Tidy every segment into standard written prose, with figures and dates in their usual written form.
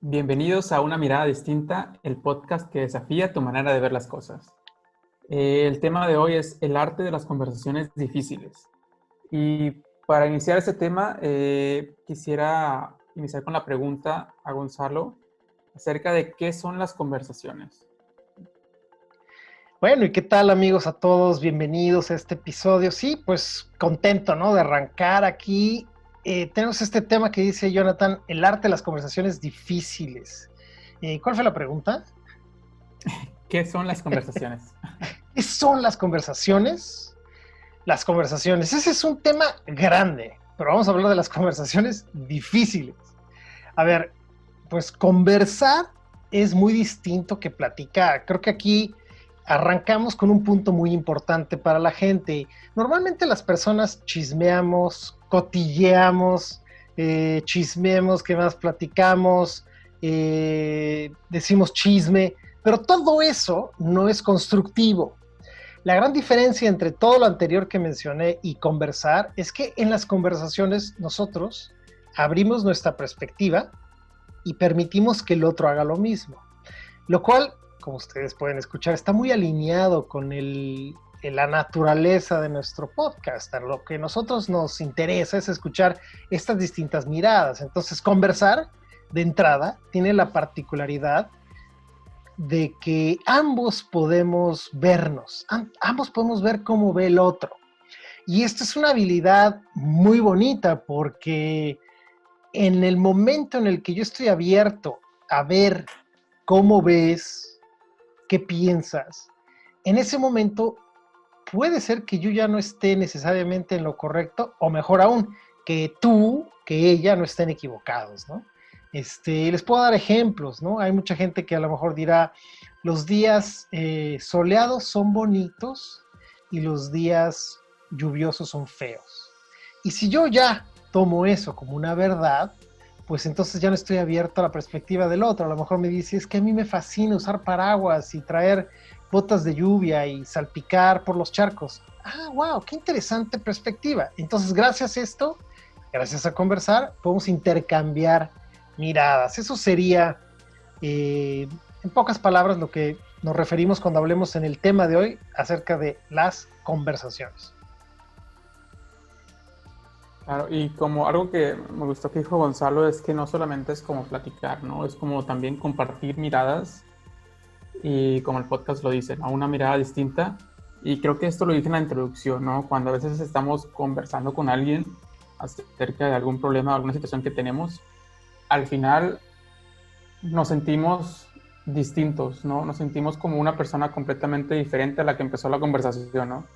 Bienvenidos a Una Mirada Distinta, el podcast que desafía tu manera de ver las cosas. El tema de hoy es el arte de las conversaciones difíciles. Y para iniciar este tema, quisiera iniciar con la pregunta a Gonzalo acerca de qué son las conversaciones. Bueno, ¿y qué tal, amigos, a todos? Bienvenidos a este episodio. Sí, pues contento, ¿no? De arrancar aquí. Tenemos este tema que dice Jonathan, el arte de las conversaciones difíciles. ¿Cuál fue la pregunta? ¿Qué son las conversaciones? ¿Qué son las conversaciones? Las conversaciones. Ese es un tema grande, pero vamos a hablar de las conversaciones difíciles. A ver, pues conversar es muy distinto que platicar. Creo que aquí arrancamos con un punto muy importante para la gente. Normalmente las personas chismeamos, cotilleamos, chismeamos, ¿qué más platicamos? Decimos chisme, pero todo eso no es constructivo. La gran diferencia entre todo lo anterior que mencioné y conversar es que en las conversaciones nosotros abrimos nuestra perspectiva y permitimos que el otro haga lo mismo. Lo cual, como ustedes pueden escuchar, está muy alineado con la naturaleza de nuestro podcast. Lo que a nosotros nos interesa es escuchar estas distintas miradas. Entonces, conversar de entrada tiene la particularidad de que ambos podemos vernos, ambos podemos ver cómo ve el otro. Y esta es una habilidad muy bonita porque en el momento en el que yo estoy abierto a ver cómo ves, qué piensas, en ese momento puede ser que yo ya no esté necesariamente en lo correcto, o mejor aún, que tú, que ella no estén equivocados, ¿no? Les puedo dar ejemplos, ¿no? Hay mucha gente que a lo mejor dirá, los días soleados son bonitos y los días lluviosos son feos. Y si yo ya tomo eso como una verdad, pues entonces ya no estoy abierto a la perspectiva del otro. A lo mejor me dice, es que a mí me fascina usar paraguas y traer botas de lluvia y salpicar por los charcos. Ah, wow, qué interesante perspectiva. Entonces, gracias a esto, gracias a conversar, podemos intercambiar miradas. Eso sería, en pocas palabras, lo que nos referimos cuando hablemos en el tema de hoy acerca de las conversaciones. Claro, y como algo que me gustó que dijo Gonzalo es que no solamente es como platicar, ¿no? Es como también compartir miradas y como el podcast lo dice, ¿no? Una mirada distinta. Y creo que esto lo dije en la introducción, ¿no? Cuando a veces estamos conversando con alguien acerca de algún problema, alguna situación que tenemos, al final nos sentimos distintos, ¿no? Nos sentimos como una persona completamente diferente a la que empezó la conversación, ¿no?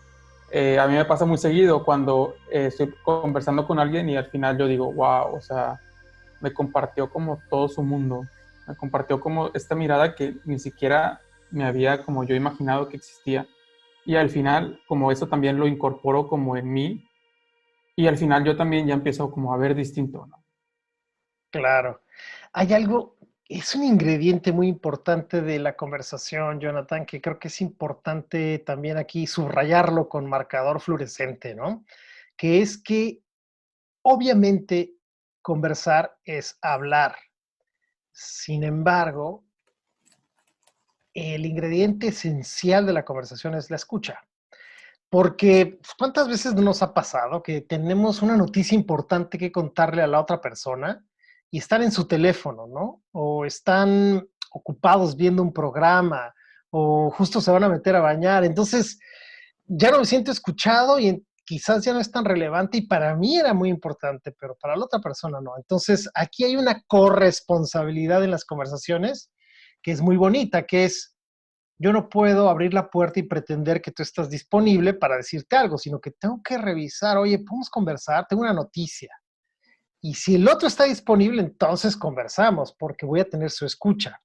A mí me pasa muy seguido cuando estoy conversando con alguien y al final yo digo, wow, o sea, me compartió como todo su mundo, me compartió como esta mirada que ni siquiera me había como yo imaginado que existía. Y al final, como eso también lo incorporo como en mí, y al final yo también ya empiezo como a ver distinto, ¿no? Claro. Hay algo, es un ingrediente muy importante de la conversación, Jonathan, que creo que es importante también aquí subrayarlo con marcador fluorescente, ¿no? Que es que obviamente conversar es hablar. Sin embargo, el ingrediente esencial de la conversación es la escucha. Porque, pues, ¿cuántas veces no nos ha pasado que tenemos una noticia importante que contarle a la otra persona y están en su teléfono, ¿no? O están ocupados viendo un programa o justo se van a meter a bañar. Entonces, ya no me siento escuchado y quizás ya no es tan relevante y para mí era muy importante, pero para la otra persona no. Entonces, aquí hay una corresponsabilidad en las conversaciones que es muy bonita, que es yo no puedo abrir la puerta y pretender que tú estás disponible para decirte algo, sino que tengo que revisar, oye, podemos conversar, tengo una noticia. Y si el otro está disponible, entonces conversamos, porque voy a tener su escucha.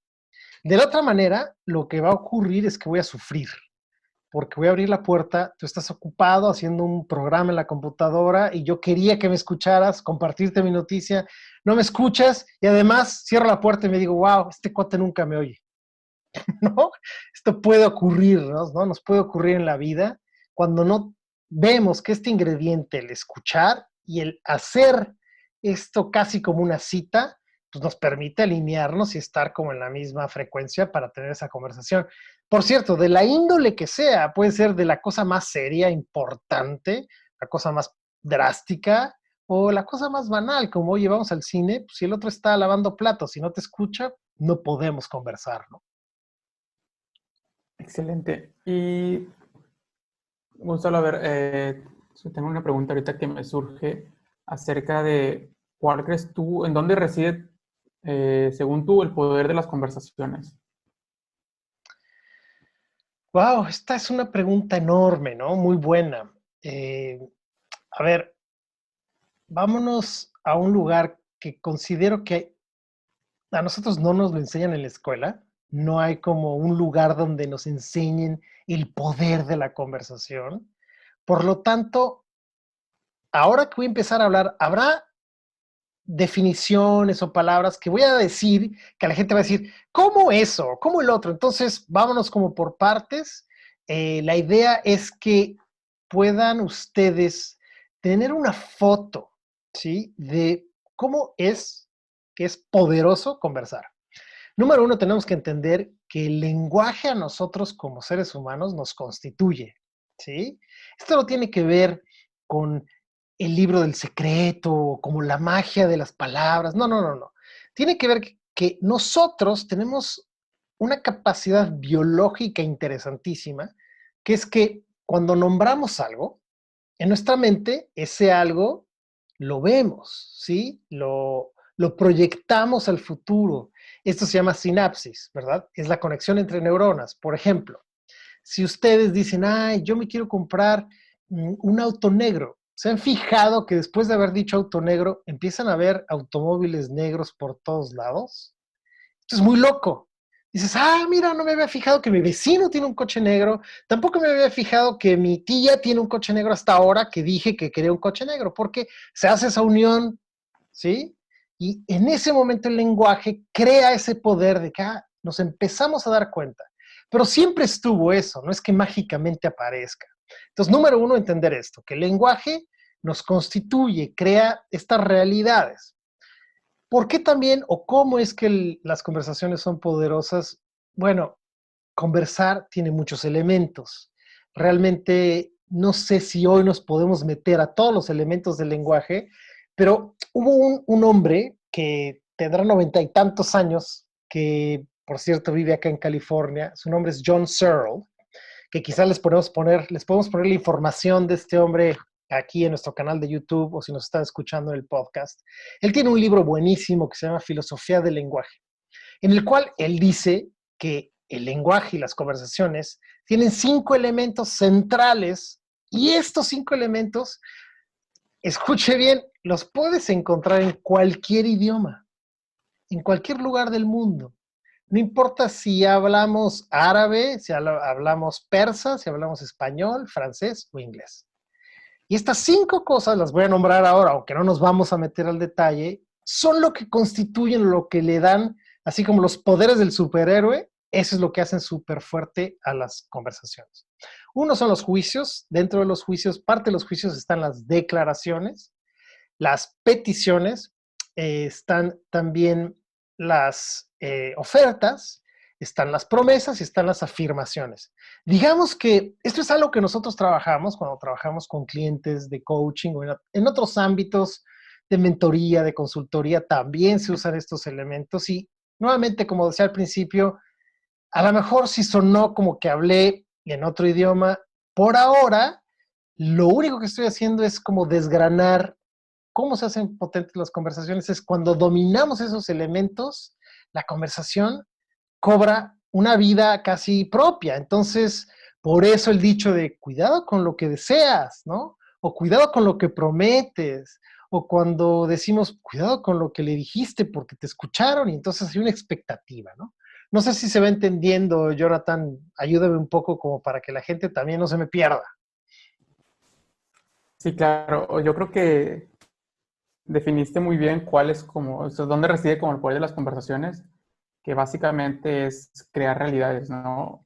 De la otra manera, lo que va a ocurrir es que voy a sufrir, porque voy a abrir la puerta, tú estás ocupado haciendo un programa en la computadora y yo quería que me escucharas, compartirte mi noticia, no me escuchas y además cierro la puerta y me digo, wow, este cuate nunca me oye. ¿No? Esto puede ocurrirnos, ¿no? Nos puede ocurrir en la vida cuando no vemos que este ingrediente, el escuchar y el hacer esto casi como una cita, pues nos permite alinearnos y estar como en la misma frecuencia para tener esa conversación. Por cierto, de la índole que sea, puede ser de la cosa más seria, importante, la cosa más drástica, o la cosa más banal, como oye, vamos al cine, pues si el otro está lavando platos y no te escucha, no podemos conversar, ¿no? Excelente. Y Gonzalo, a ver, tengo una pregunta ahorita que me surge acerca de cuál crees tú, en dónde reside, según tú, el poder de las conversaciones. Wow, esta es una pregunta enorme, ¿no? Muy buena. Eh, a ver, vámonos a un lugar que considero que a nosotros no nos lo enseñan en la escuela. No hay como un lugar donde nos enseñen el poder de la conversación. Por lo tanto, ahora que voy a empezar a hablar, habrá definiciones o palabras que voy a decir que la gente va a decir, ¿cómo eso? ¿Cómo el otro? Entonces, vámonos como por partes. La idea es que puedan ustedes tener una foto, ¿sí? De cómo es que es poderoso conversar. Número uno, tenemos que entender que el lenguaje a nosotros como seres humanos nos constituye, ¿sí? Esto no tiene que ver con el libro del secreto, como la magia de las palabras, no, no, no, no. Tiene que ver que nosotros tenemos una capacidad biológica interesantísima, que es que cuando nombramos algo, en nuestra mente ese algo lo vemos, ¿sí? Lo proyectamos al futuro. Esto se llama sinapsis, ¿verdad? Es la conexión entre neuronas. Por ejemplo, si ustedes dicen, ay, yo me quiero comprar un auto negro, ¿se han fijado que después de haber dicho auto negro, empiezan a ver automóviles negros por todos lados? Esto es muy loco. Dices, ah, mira, no me había fijado que mi vecino tiene un coche negro, tampoco me había fijado que mi tía tiene un coche negro hasta ahora que dije que quería un coche negro, porque se hace esa unión, ¿sí? Y en ese momento el lenguaje crea ese poder de que nos empezamos a dar cuenta. Pero siempre estuvo eso, no es que mágicamente aparezca. Entonces, número uno, entender esto, que el lenguaje nos constituye, crea estas realidades. ¿Por qué también o cómo es que las conversaciones son poderosas? Bueno, conversar tiene muchos elementos. Realmente no sé si hoy nos podemos meter a todos los elementos del lenguaje, pero hubo un hombre que tendrá 90 y tantos años, que por cierto vive acá en California. Su nombre es John Searle, que quizás les podemos poner la información de este hombre aquí en nuestro canal de YouTube o si nos están escuchando en el podcast. Él tiene un libro buenísimo que se llama Filosofía del Lenguaje, en el cual él dice que el lenguaje y las conversaciones tienen 5 elementos centrales y estos 5 elementos, escuche bien, los puedes encontrar en cualquier idioma, en cualquier lugar del mundo. No importa si hablamos árabe, si hablamos persa, si hablamos español, francés o inglés. Y estas 5 cosas las voy a nombrar ahora, aunque no nos vamos a meter al detalle, son lo que constituyen, lo que le dan, así como los poderes del superhéroe, eso es lo que hacen súper fuerte a las conversaciones. Uno son los juicios. Dentro de los juicios, parte de los juicios están las declaraciones, las peticiones, están también las ofertas, están las promesas y están las afirmaciones. Digamos que esto es algo que nosotros trabajamos cuando trabajamos con clientes de coaching o en otros ámbitos de mentoría, de consultoría, también se usan estos elementos y nuevamente, como decía al principio, a lo mejor si sonó como que hablé en otro idioma, por ahora lo único que estoy haciendo es como desgranar cómo se hacen potentes las conversaciones. Es cuando dominamos esos elementos, la conversación cobra una vida casi propia. Entonces, por eso el dicho de cuidado con lo que deseas, ¿no? O cuidado con lo que prometes, o cuando decimos cuidado con lo que le dijiste porque te escucharon y entonces hay una expectativa, ¿no? No sé si se va entendiendo, Jonathan, ayúdame un poco como para que la gente también no se me pierda. Sí, claro. Yo creo que definiste muy bien cuál es como, o sea, dónde reside como el poder de las conversaciones, que básicamente es crear realidades, ¿no?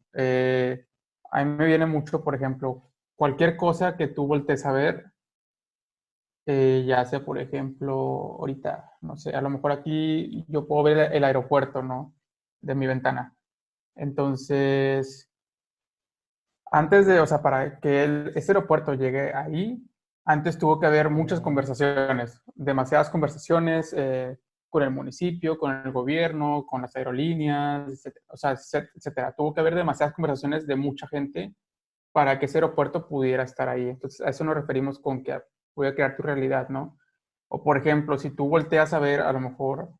A mí me viene mucho, por ejemplo, cualquier cosa que tú voltees a ver, ya sea, por ejemplo, ahorita, no sé, a lo mejor aquí yo puedo ver el aeropuerto, ¿no? De mi ventana. Entonces, antes de, o sea, para que este aeropuerto llegue ahí, antes tuvo que haber muchas conversaciones, demasiadas conversaciones con el municipio, con el gobierno, con las aerolíneas, etcétera. O sea, etcétera. Tuvo que haber demasiadas conversaciones de mucha gente para que ese aeropuerto pudiera estar ahí. Entonces, a eso nos referimos con que puede crear tu realidad, ¿no? O, por ejemplo, si tú volteas a ver a lo mejor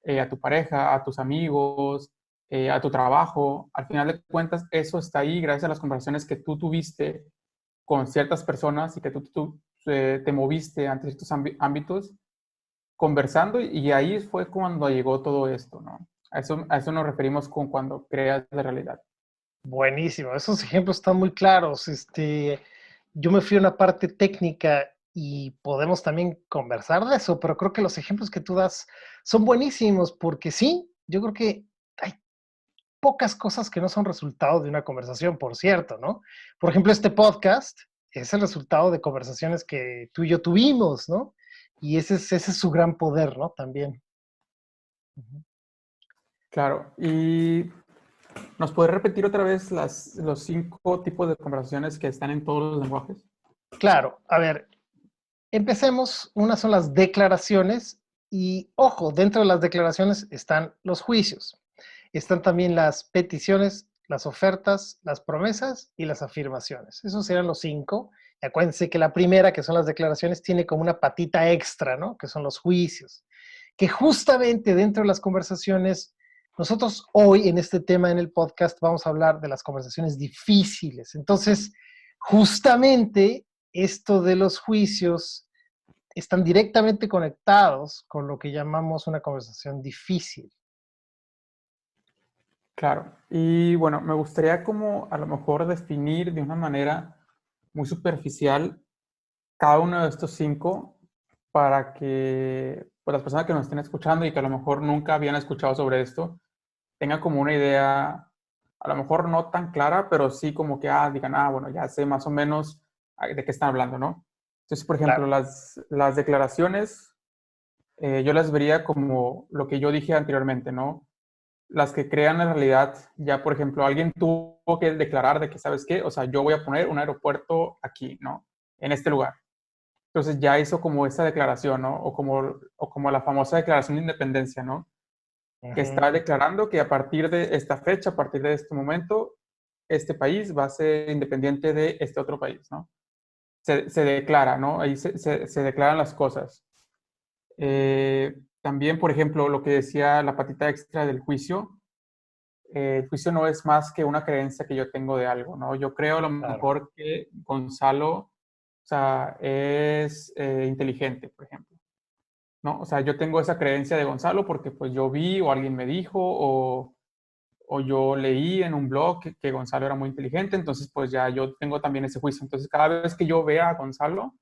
a tu pareja, a tus amigos, a tu trabajo. Al final de cuentas, eso está ahí gracias a las conversaciones que tú tuviste con ciertas personas y que tú te moviste ante estos ámbitos conversando y ahí fue cuando llegó todo esto, ¿no? A eso nos referimos con cuando creas la realidad. Buenísimo, esos ejemplos están muy claros. Yo me fui a una parte técnica y podemos también conversar de eso, pero creo que los ejemplos que tú das son buenísimos porque sí, yo creo que hay pocas cosas que no son resultado de una conversación, por cierto, ¿no? Por ejemplo, este podcast es el resultado de conversaciones que tú y yo tuvimos, ¿no? Y ese es su gran poder, ¿no? También. Ujú. Claro, y ¿nos puedes repetir otra vez los 5 tipos de conversaciones que están en todos los lenguajes? Claro, a ver, empecemos. Unas son las declaraciones y, ojo, dentro de las declaraciones están los juicios. Están también las peticiones, las ofertas, las promesas y las afirmaciones. Esos serían los 5. Y acuérdense que la primera, que son las declaraciones, tiene como una patita extra, ¿no? Que son los juicios. Que justamente dentro de las conversaciones, nosotros hoy en este tema en el podcast vamos a hablar de las conversaciones difíciles. Entonces, justamente esto de los juicios están directamente conectados con lo que llamamos una conversación difícil. Claro, y bueno, me gustaría como a lo mejor definir de una manera muy superficial cada uno de estos 5 para que pues, las personas que nos estén escuchando y que a lo mejor nunca habían escuchado sobre esto, tengan como una idea, a lo mejor no tan clara, pero sí como que digan, bueno, ya sé más o menos de qué están hablando, ¿no? Entonces, por ejemplo, Claro, las declaraciones, yo las vería como lo que yo dije anteriormente, ¿no? Las que crean la realidad, ya por ejemplo, alguien tuvo que declarar de que, ¿sabes qué? O sea, yo voy a poner un aeropuerto aquí, ¿no? En este lugar. Entonces ya hizo como esa declaración, ¿no? O como la famosa declaración de independencia, ¿no? Que está uh-huh, declarando que a partir de esta fecha, a partir de este momento, este país va a ser independiente de este otro país, ¿no? Se declara, ¿no? Ahí se declaran las cosas. También, por ejemplo, lo que decía la patita extra del juicio, el juicio no es más que una creencia que yo tengo de algo, ¿no? Yo creo a lo claro, mejor que Gonzalo, o sea, es inteligente, por ejemplo, ¿no? O sea, yo tengo esa creencia de Gonzalo porque pues yo vi o alguien me dijo o yo leí en un blog que Gonzalo era muy inteligente, entonces pues ya yo tengo también ese juicio. Entonces cada vez que yo vea a Gonzalo,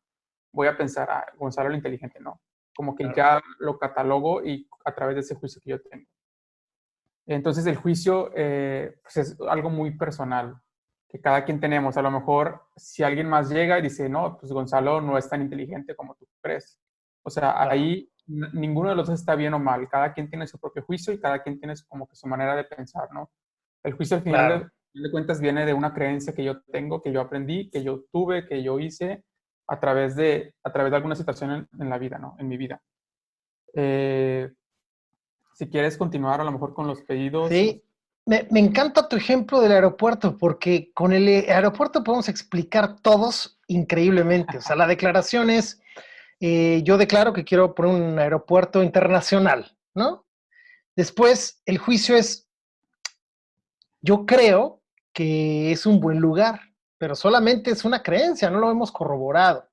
voy a pensar, Gonzalo era inteligente, ¿no? Como que claro, ya lo catalogo y a través de ese juicio que yo tengo. Entonces el juicio pues es algo muy personal que cada quien tenemos. A lo mejor si alguien más llega y dice, no, pues Gonzalo no es tan inteligente como tú crees. O sea, claro, ahí ninguno de los dos está bien o mal. Cada quien tiene su propio juicio y cada quien tiene como que su manera de pensar, ¿no? El juicio al final claro. de cuentas viene de una creencia que yo tengo, que yo aprendí, que yo tuve, que yo hice a través de alguna situación en la vida, ¿no? En mi vida. Eh, si quieres continuar a lo mejor con los pedidos. Sí, me encanta tu ejemplo del aeropuerto porque con el aeropuerto podemos explicar todos increíblemente. O sea, la declaración es, yo declaro que quiero poner un aeropuerto internacional, ¿no? Después, el juicio es, yo creo que es un buen lugar, pero solamente es una creencia, no lo hemos corroborado.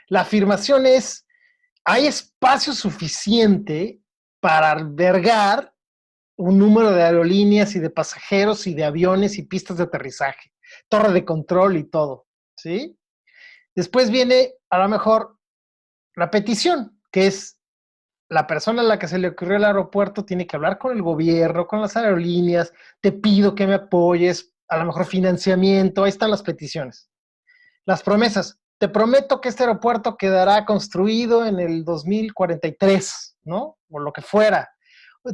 La afirmación es, hay espacio suficiente para albergar un número de aerolíneas y de pasajeros y de aviones y pistas de aterrizaje, torre de control y todo, ¿sí? Después viene a lo mejor la petición, que es la persona a la que se le ocurrió el aeropuerto tiene que hablar con el gobierno, con las aerolíneas, te pido que me apoyes, a lo mejor financiamiento, ahí están las peticiones. Las promesas, te prometo que este aeropuerto quedará construido en el 2043, ¿no? O lo que fuera.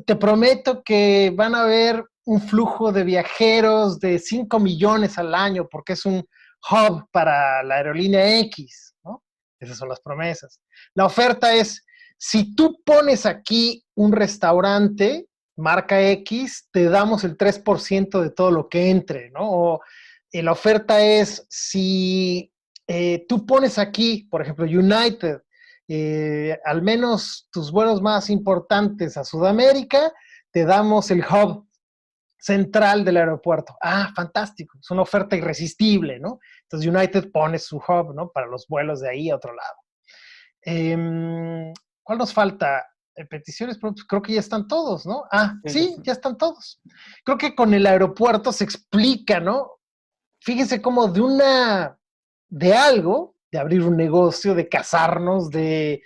Te prometo que van a haber un flujo de viajeros de 5 millones al año porque es un hub para la aerolínea X, ¿no? Esas son las promesas. La oferta es, si tú pones aquí un restaurante, marca X, te damos el 3% de todo lo que entre, ¿no? O la oferta es, si tú pones aquí, por ejemplo, United, al menos tus vuelos más importantes a Sudamérica, te damos el hub central del aeropuerto. Ah, fantástico, es una oferta irresistible, ¿no? Entonces United pone su hub, ¿no? Para los vuelos de ahí a otro lado. ¿Cuál nos falta? Peticiones, pues creo que ya están todos, ¿no? Ah, sí, ya están todos. Creo que con el aeropuerto se explica, ¿no? Fíjense cómo de algo, de abrir un negocio, de casarnos, de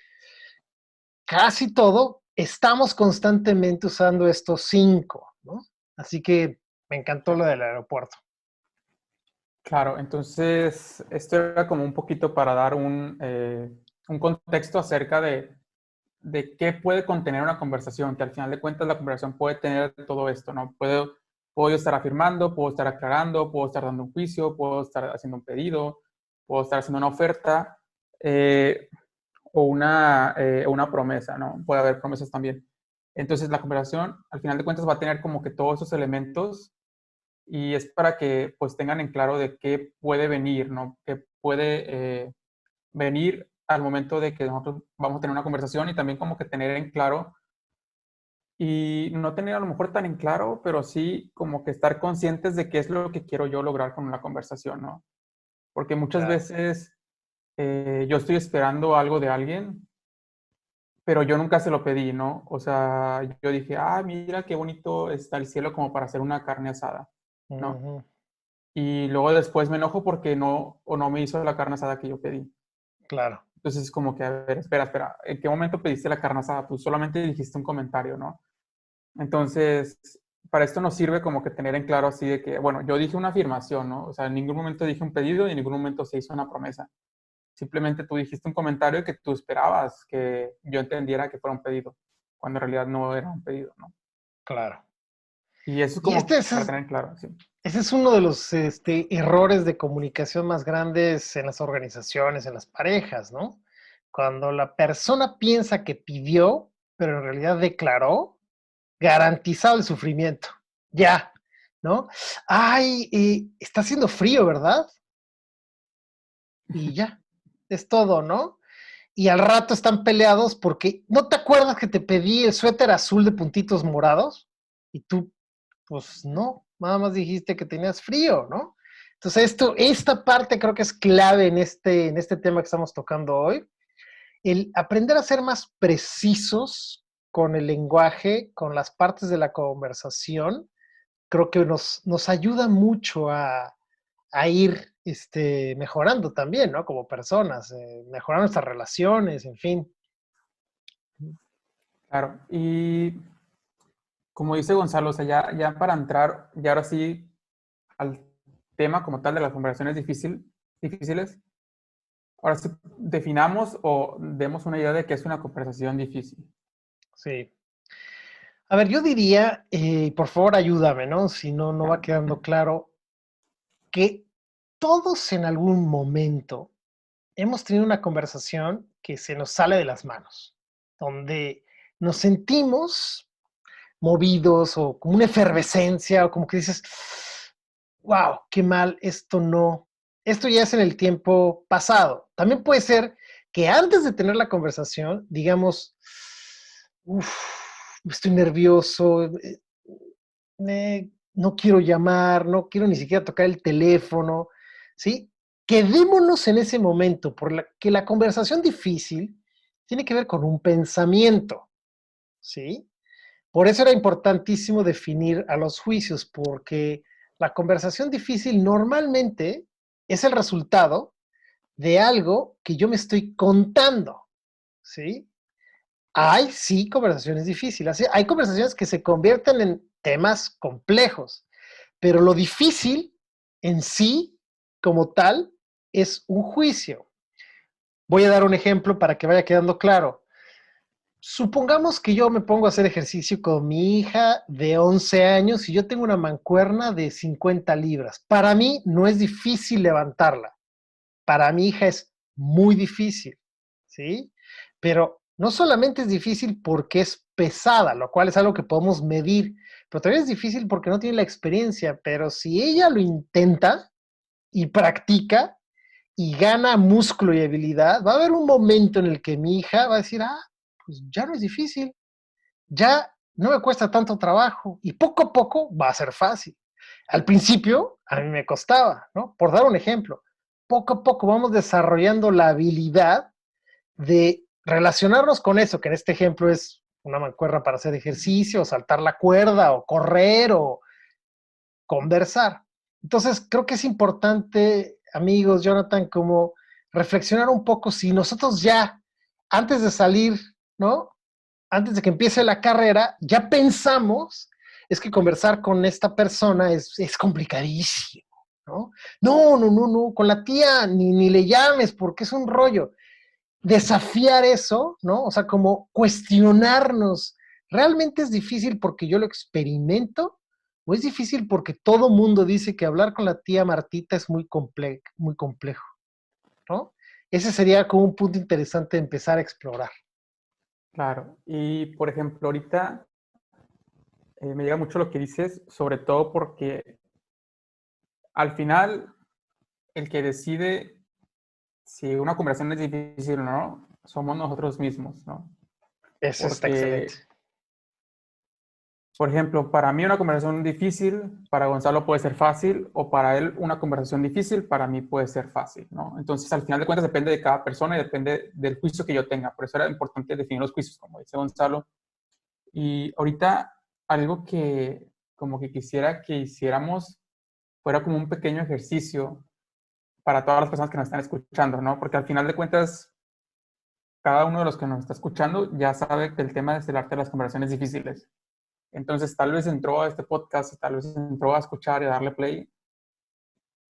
casi todo, estamos constantemente usando estos 5, ¿no? Así que me encantó lo del aeropuerto. Claro, entonces esto era como un poquito para dar un contexto acerca de qué puede contener una conversación, que al final de cuentas la conversación puede tener todo esto, ¿no? Puedo estar afirmando, puedo estar aclarando, puedo estar dando un juicio, puedo estar haciendo un pedido, puedo estar haciendo una oferta o una promesa, ¿no? Puede haber promesas también. Entonces la conversación al final de cuentas va a tener como que todos esos elementos y es para que pues tengan en claro de qué puede venir, ¿no? Qué puede venir al momento de que nosotros vamos a tener una conversación y también como que tener en claro y no tener a lo mejor tan en claro, pero sí como que estar conscientes de qué es lo que quiero yo lograr con una conversación, ¿no? Porque muchas veces yo estoy esperando algo de alguien, pero yo nunca se lo pedí, ¿no? O sea, yo dije, ah, mira qué bonito está el cielo como para hacer una carne asada, ¿no? Y luego después me enojo porque no me hizo la carne asada que yo pedí. Claro. Entonces es como que, a ver, espera, ¿en qué momento pediste la carne asada? Pues solamente dijiste un comentario, ¿no? Entonces, para esto nos sirve como que tener en claro así de que, bueno, yo dije una afirmación, ¿no? O sea, en ningún momento dije un pedido y en ningún momento se hizo una promesa. Simplemente tú dijiste un comentario que tú esperabas que yo entendiera que fuera un pedido, cuando en realidad no era un pedido, ¿no? Claro. Y eso es Y como para tener en claro, sí. ese es uno de los errores de comunicación más grandes en las organizaciones, en las parejas, ¿no? Cuando la persona piensa que pidió, pero en realidad declaró, garantizado el sufrimiento. Ya, ¿no? Ay, está haciendo frío, ¿verdad? Y ya, es todo, ¿no? Y al rato están peleados porque ¿no te acuerdas que te pedí el suéter azul de puntitos morados? Y tú, pues no, nada más dijiste que tenías frío, ¿no? Entonces esta parte creo que es clave en este tema que estamos tocando hoy. El aprender a ser más precisos con el lenguaje, con las partes de la conversación, creo que nos ayuda mucho a ir mejorando también, ¿no? Como personas, mejorar nuestras relaciones, en fin. Claro. Y como dice Gonzalo, o sea, ya para entrar, ya ahora sí al tema como tal de las conversaciones difíciles, ahora sí definamos o demos una idea de qué es una conversación difícil. Sí. A ver, yo diría, por favor ayúdame, ¿no? Si no, no va Claro. quedando claro, que todos en algún momento hemos tenido una conversación que se nos sale de las manos, donde nos sentimos movidos o como una efervescencia o como que dices, wow, qué mal, esto no, esto ya es en el tiempo pasado. También puede ser que antes de tener la conversación, digamos, uff, estoy nervioso, no quiero llamar, no quiero ni siquiera tocar el teléfono, ¿sí? Quedémonos en ese momento, que la conversación difícil tiene que ver con un pensamiento, ¿sí? Por eso era importantísimo definir a los juicios, porque la conversación difícil normalmente es el resultado de algo que yo me estoy contando, ¿sí? Hay sí conversaciones difíciles, hay conversaciones que se convierten en temas complejos, pero lo difícil en sí, como tal, es un juicio. Voy a dar un ejemplo para que vaya quedando claro. Supongamos que yo me pongo a hacer ejercicio con mi hija de 11 años y yo tengo una mancuerna de 50 libras. Para mí no es difícil levantarla. Para mi hija es muy difícil, ¿sí? Pero no solamente es difícil porque es pesada, lo cual es algo que podemos medir, pero también es difícil porque no tiene la experiencia. Pero si ella lo intenta y practica y gana músculo y habilidad, va a haber un momento en el que mi hija va a decir, pues ya no es difícil, ya no me cuesta tanto trabajo y poco a poco va a ser fácil. Al principio a mí me costaba, ¿no? Por dar un ejemplo, poco a poco vamos desarrollando la habilidad de relacionarnos con eso, que en este ejemplo es una mancuerna para hacer ejercicio, o saltar la cuerda, o correr, o conversar. Entonces, creo que es importante, amigos, Jonathan, como reflexionar un poco si nosotros ya, antes de salir, ¿no? Antes de que empiece la carrera, ya pensamos, es que conversar con esta persona es complicadísimo, ¿no? No, no, no, no, con la tía ni le llames porque es un rollo. Desafiar eso, ¿no? O sea, como cuestionarnos, ¿realmente es difícil porque yo lo experimento? ¿O es difícil porque todo mundo dice que hablar con la tía Martita es muy complejo, ¿no? Ese sería como un punto interesante de empezar a explorar. Claro. Y, por ejemplo, ahorita me llega mucho lo que dices, sobre todo porque al final el que decide si una conversación es difícil o no, somos nosotros mismos, ¿no? Eso está excelente. Porque, por ejemplo, para mí una conversación difícil, para Gonzalo puede ser fácil, o para él una conversación difícil, para mí puede ser fácil, ¿no? Entonces, al final de cuentas, depende de cada persona y depende del juicio que yo tenga. Por eso era importante definir los juicios, como dice Gonzalo. Y ahorita, algo que como que quisiera que hiciéramos fuera como un pequeño ejercicio para todas las personas que nos están escuchando, ¿no? Porque al final de cuentas, cada uno de los que nos está escuchando ya sabe que el tema es el arte de las conversaciones difíciles. Entonces, tal vez entró a este podcast, tal vez entró a escuchar y a darle play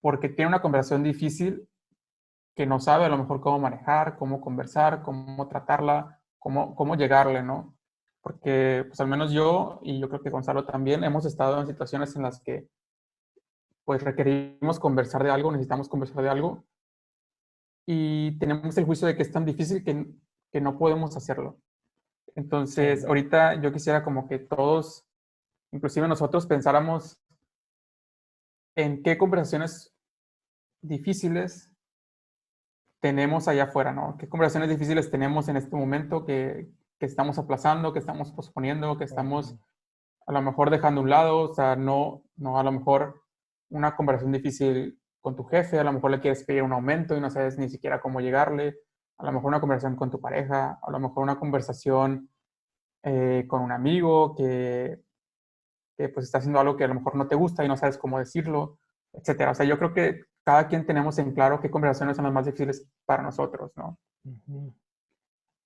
porque tiene una conversación difícil que no sabe a lo mejor cómo manejar, cómo conversar, cómo tratarla, cómo llegarle, ¿no? Porque, pues al menos yo, y yo creo que Gonzalo también, hemos estado en situaciones en las que, pues requerimos conversar de algo, necesitamos conversar de algo, y tenemos el juicio de que es tan difícil que no podemos hacerlo. Sí. Entonces, ahorita yo quisiera como que todos, inclusive nosotros, pensáramos en qué conversaciones difíciles tenemos allá afuera, ¿no? ¿Qué conversaciones difíciles tenemos en este momento que estamos aplazando, que estamos posponiendo, que estamos a lo mejor dejando a un lado? O sea, no a lo mejor una conversación difícil con tu jefe, a lo mejor le quieres pedir un aumento y no sabes ni siquiera cómo llegarle, a lo mejor una conversación con tu pareja, a lo mejor una conversación con un amigo que pues está haciendo algo que a lo mejor no te gusta y no sabes cómo decirlo, etcétera. O sea, yo creo que cada quien tenemos en claro qué conversaciones son las más difíciles para nosotros, ¿no? Ujú.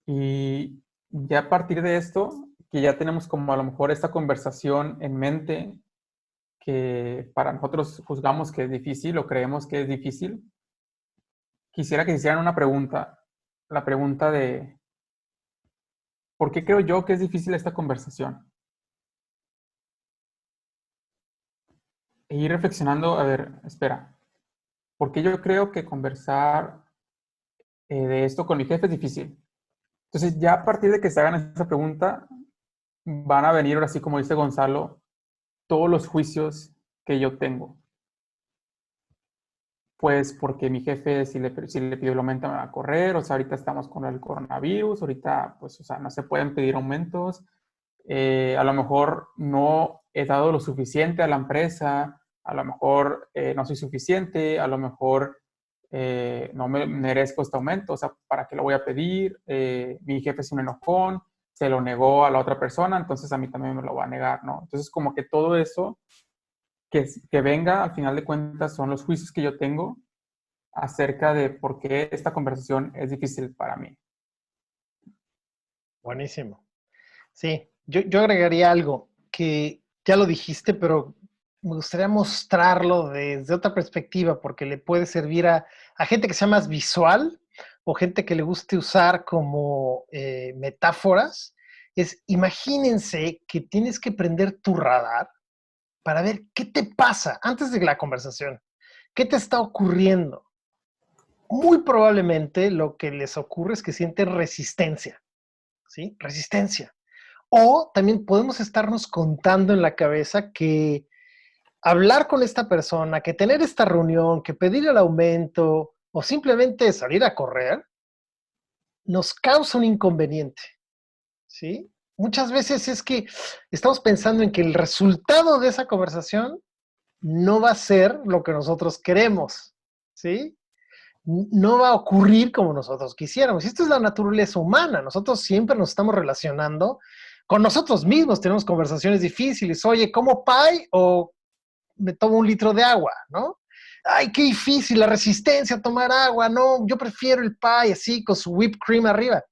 Y ya a partir de esto, que ya tenemos como a lo mejor esta conversación en mente que para nosotros juzgamos que es difícil o creemos que es difícil, quisiera que hicieran una pregunta, la pregunta de ¿por qué creo yo que es difícil esta conversación? E ir reflexionando, a ver, espera, ¿por qué yo creo que conversar de esto con mi jefe es difícil? Entonces, ya a partir de que se hagan esa pregunta, van a venir, ahora sí, como dice Gonzalo, todos los juicios que yo tengo. Pues porque mi jefe, si le pidió el aumento, me va a correr. O sea, ahorita estamos con el coronavirus, ahorita, pues, o sea, no se pueden pedir aumentos. A lo mejor no he dado lo suficiente a la empresa, a lo mejor no soy suficiente, a lo mejor no me merezco este aumento, o sea, ¿para qué lo voy a pedir? Mi jefe es un enojón, se lo negó a la otra persona, entonces a mí también me lo va a negar, ¿no? Entonces, como que todo eso que venga, al final de cuentas, son los juicios que yo tengo acerca de por qué esta conversación es difícil para mí. Buenísimo. Sí, yo agregaría algo que ya lo dijiste, pero me gustaría mostrarlo desde otra perspectiva porque le puede servir a gente que sea más visual o gente que le guste usar como metáforas, es imagínense que tienes que prender tu radar para ver qué te pasa antes de la conversación, qué te está ocurriendo. Muy probablemente lo que les ocurre es que sienten resistencia, ¿sí? Resistencia. O también podemos estarnos contando en la cabeza que hablar con esta persona, que tener esta reunión, que pedir el aumento o simplemente salir a correr, nos causa un inconveniente, ¿sí? Muchas veces es que estamos pensando en que el resultado de esa conversación no va a ser lo que nosotros queremos, ¿sí? No va a ocurrir como nosotros quisiéramos. Y esto es la naturaleza humana. Nosotros siempre nos estamos relacionando con nosotros mismos. Tenemos conversaciones difíciles. Oye, ¿como pie o me tomo un litro de agua? ¿No? Ay, qué difícil, la resistencia a tomar agua. No, yo prefiero el pie así, con su whipped cream arriba.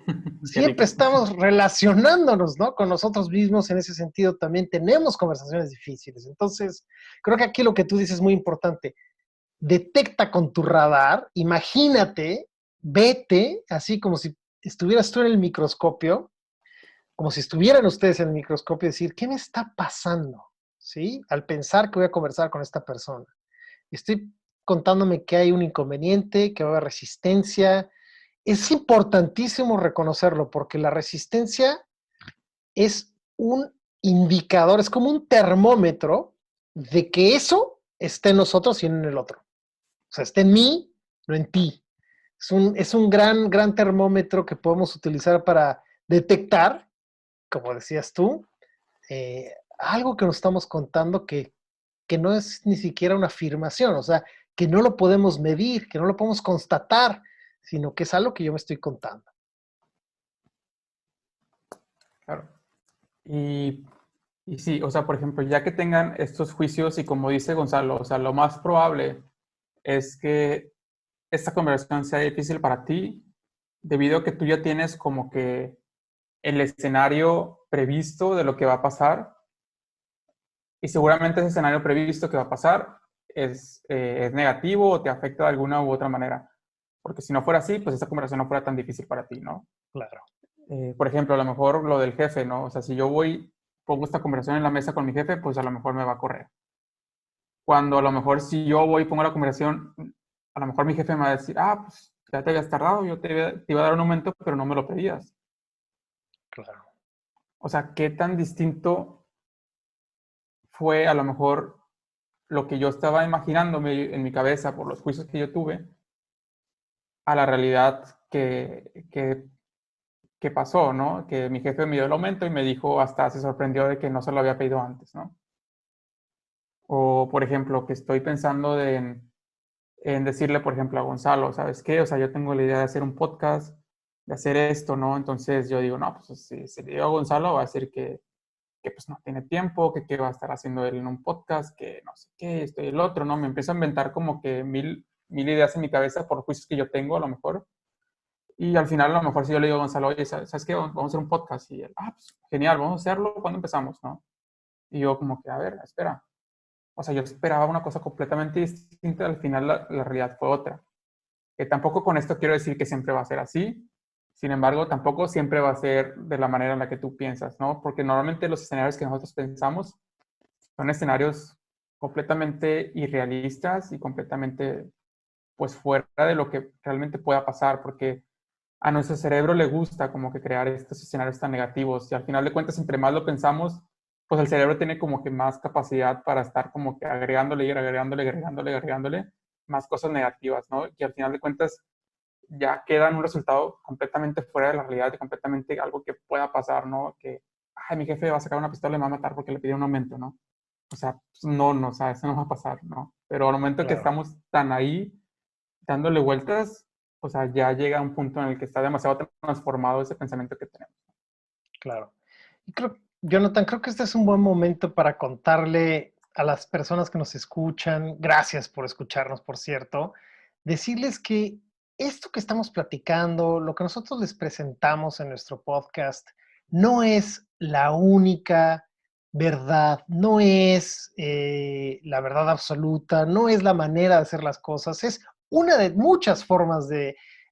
Qué Siempre rico. estamos relacionándonos, ¿no? Con nosotros mismos. En ese sentido también tenemos conversaciones difíciles. Entonces, creo que aquí lo que tú dices es muy importante. Detecta con tu radar, imagínate, vete, así como si estuvieras tú en el microscopio, como si estuvieran ustedes en el microscopio, decir, ¿qué me está pasando? ¿Sí? Al pensar que voy a conversar con esta persona. Estoy contándome que hay un inconveniente, que va a haber resistencia. Es importantísimo reconocerlo porque la resistencia es un indicador, es como un termómetro de que eso está en nosotros y en el otro. O sea, está en mí, no en ti. Es un gran termómetro que podemos utilizar para detectar, como decías tú, algo que nos estamos contando que no es ni siquiera una afirmación, o sea, que no lo podemos medir, que no lo podemos constatar, sino que es algo que yo me estoy contando. Claro. Y, y sí, o sea, por ejemplo, ya que tengan estos juicios y como dice Gonzalo, o sea, lo más probable es que esta conversación sea difícil para ti debido a que tú ya tienes como que el escenario previsto de lo que va a pasar y seguramente ese escenario previsto que va a pasar es negativo o te afecta de alguna u otra manera. Porque si no fuera así, pues esta conversación no fuera tan difícil para ti, ¿no? Claro. Por ejemplo, a lo mejor lo del jefe, ¿no? O sea, si yo voy, pongo esta conversación en la mesa con mi jefe, pues a lo mejor me va a correr. Cuando a lo mejor si yo voy y pongo la conversación, a lo mejor mi jefe me va a decir, ah, pues ya te habías tardado, yo te iba a dar un aumento, pero no me lo pedías. Claro. O sea, ¿qué tan distinto fue a lo mejor lo que yo estaba imaginándome en mi cabeza por los juicios que yo tuve a la realidad que pasó, ¿no? Que mi jefe me dio el aumento y me dijo, hasta se sorprendió de que no se lo había pedido antes, ¿no? O, por ejemplo, que estoy pensando en decirle, por ejemplo, a Gonzalo, ¿sabes qué? O sea, yo tengo la idea de hacer un podcast, de hacer esto, ¿no? Entonces yo digo, no, pues si se le digo a Gonzalo, va a decir que pues no tiene tiempo, que qué va a estar haciendo él en un podcast, que no sé qué, esto y el otro, ¿no? Me empiezo a inventar como que mil ideas en mi cabeza por juicios que yo tengo, a lo mejor. Y al final, a lo mejor si yo le digo a Gonzalo, oye, ¿sabes qué? Vamos a hacer un podcast. Y él, ah, pues genial, vamos a hacerlo. ¿Cuándo empezamos, no? Y yo como que, a ver, espera. O sea, yo esperaba una cosa completamente distinta, al final la realidad fue otra. Que tampoco con esto quiero decir que siempre va a ser así, sin embargo, tampoco siempre va a ser de la manera en la que tú piensas, ¿no? Porque normalmente los escenarios que nosotros pensamos son escenarios completamente irrealistas y completamente, pues, fuera de lo que realmente pueda pasar, porque a nuestro cerebro le gusta como que crear estos escenarios tan negativos y al final de cuentas, entre más lo pensamos, pues el cerebro tiene como que más capacidad para estar como que agregándole y agregándole, agregándole, agregándole más cosas negativas, ¿no? Y al final de cuentas ya queda en un resultado completamente fuera de la realidad y completamente algo que pueda pasar, ¿no? Que, ay, mi jefe va a sacar una pistola y me va a matar porque le pidió un aumento, ¿no? O sea, pues no, o sea, eso no va a pasar, ¿no? Pero al momento que Claro. estamos tan ahí, dándole vueltas, o sea, ya llega un punto en el que está demasiado transformado ese pensamiento que tenemos. Claro. Y creo, Jonathan, creo que este es un buen momento para contarle a las personas que nos escuchan, gracias por escucharnos, por cierto, decirles que esto que estamos platicando, lo que nosotros les presentamos en nuestro podcast, no es la única verdad, no es la verdad absoluta, no es la manera de hacer las cosas, es una de muchas formas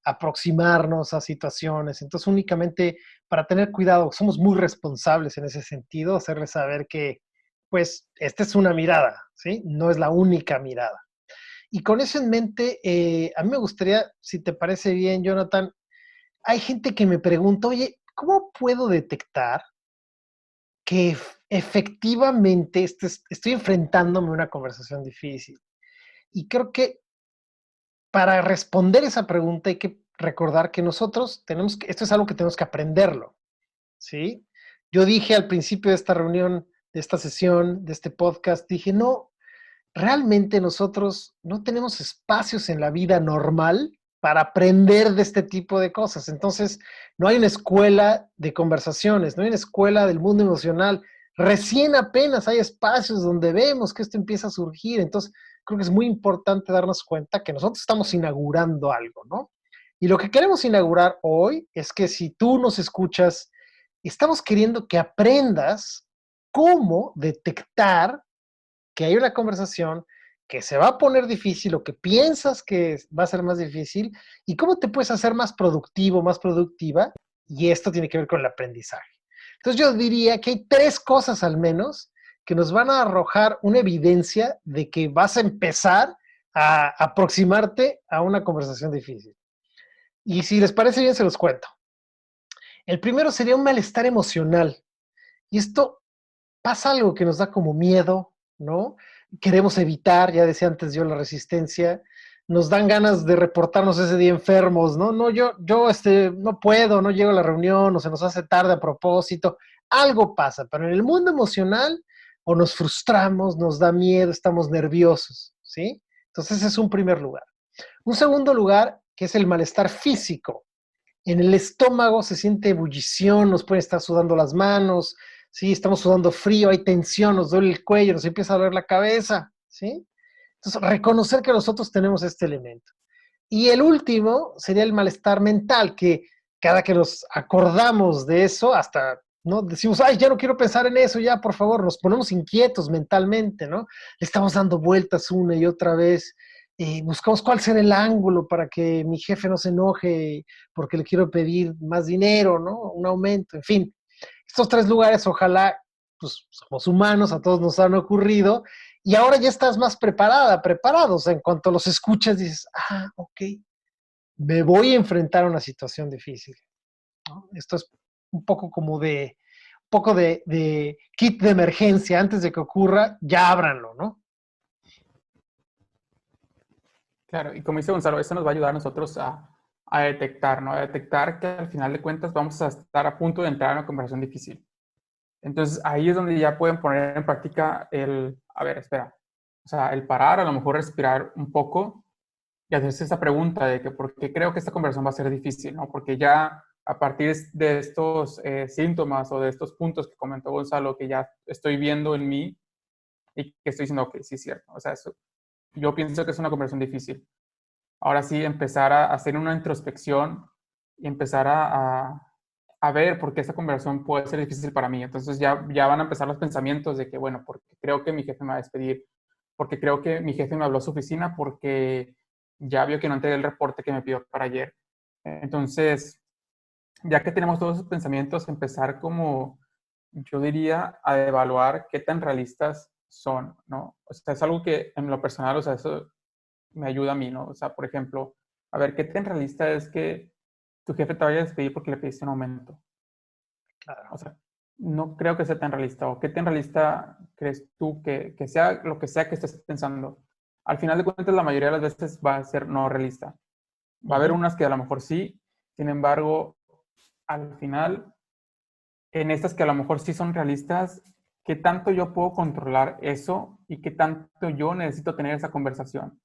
aproximarnos a situaciones. Entonces, únicamente para tener cuidado, somos muy responsables en ese sentido, hacerles saber que, pues, esta es una mirada, ¿sí? No es la única mirada. Y con eso en mente, a mí me gustaría, si te parece bien, Jonathan, hay gente que me pregunta, oye, ¿cómo puedo detectar que efectivamente estoy enfrentándome a una conversación difícil? Y creo que para responder esa pregunta hay que recordar que nosotros esto es algo que tenemos que aprenderlo, ¿sí? Yo dije al principio de esta reunión, de esta sesión, de este podcast, dije, no, realmente nosotros no tenemos espacios en la vida normal para aprender de este tipo de cosas. Entonces, no hay una escuela de conversaciones, no hay una escuela del mundo emocional. Recién apenas hay espacios donde vemos que esto empieza a surgir. Entonces, creo que es muy importante darnos cuenta que nosotros estamos inaugurando algo, ¿no? Y lo que queremos inaugurar hoy es que si tú nos escuchas, estamos queriendo que aprendas cómo detectar que hay una conversación que se va a poner difícil o que piensas que va a ser más difícil y cómo te puedes hacer más productivo, más productiva. Y esto tiene que ver con el aprendizaje. Entonces yo diría que hay tres cosas al menos que nos van a arrojar una evidencia de que vas a empezar a aproximarte a una conversación difícil. Y si les parece bien, se los cuento. El primero sería un malestar emocional. Y esto pasa algo que nos da como miedo, ¿no? Queremos evitar, ya decía antes yo, la resistencia. Nos dan ganas de reportarnos ese día enfermos, ¿no? No, no puedo, no llego a la reunión, o se nos hace tarde a propósito. Algo pasa, pero en el mundo emocional o nos frustramos, nos da miedo, estamos nerviosos, ¿sí? Entonces ese es un primer lugar. Un segundo lugar, que es el malestar físico. En el estómago se siente ebullición, nos pueden estar sudando las manos, ¿sí? Estamos sudando frío, hay tensión, nos duele el cuello, nos empieza a doler la cabeza, ¿sí? Entonces, reconocer que nosotros tenemos este elemento. Y el último sería el malestar mental, que cada que nos acordamos de eso, hasta, ¿no? Decimos, ay, ya no quiero pensar en eso, ya, por favor, nos ponemos inquietos mentalmente, ¿no? Le estamos dando vueltas una y otra vez, buscamos cuál será el ángulo para que mi jefe no se enoje porque le quiero pedir más dinero, ¿no? Un aumento, en fin. Estos tres lugares, ojalá, pues somos humanos, a todos nos han ocurrido, y ahora ya estás más preparado. O sea, en cuanto los escuchas, dices, ah, ok, me voy a enfrentar a una situación difícil, ¿no? Esto es un poco como de kit de emergencia, antes de que ocurra, ya ábranlo, ¿no? Claro, y como dice Gonzalo, eso nos va a ayudar a nosotros a detectar, ¿no? A detectar que al final de cuentas vamos a estar a punto de entrar en una conversación difícil. Entonces ahí es donde ya pueden poner en práctica a ver, espera, o sea, el parar, a lo mejor respirar un poco y hacerse esa pregunta de que por qué creo que esta conversación va a ser difícil, ¿no? Porque ya a partir de estos síntomas o de estos puntos que comentó Gonzalo, que ya estoy viendo en mí y que estoy diciendo, ok, sí es cierto, o sea, yo pienso que es una conversación difícil. Ahora sí, empezar a hacer una introspección y empezar a ver por qué esta conversación puede ser difícil para mí. Entonces ya van a empezar los pensamientos de que, bueno, porque creo que mi jefe me va a despedir, porque creo que mi jefe me habló a su oficina, porque ya vio que no entregué el reporte que me pidió para ayer. Entonces, ya que tenemos todos esos pensamientos, empezar como, yo diría, a evaluar qué tan realistas son, ¿no? O sea, es algo que en lo personal, o sea, eso me ayuda a mí, ¿no? O sea, por ejemplo, a ver, ¿qué tan realista es que tu jefe te vaya a despedir porque le pediste un aumento? Claro. O sea, no creo que sea tan realista. ¿O qué tan realista crees tú que sea lo que sea que estés pensando? Al final de cuentas, la mayoría de las veces va a ser no realista. Va a haber unas que a lo mejor sí, sin embargo, al final, en estas que a lo mejor sí son realistas, ¿qué tanto yo puedo controlar eso y qué tanto yo necesito tener esa conversación?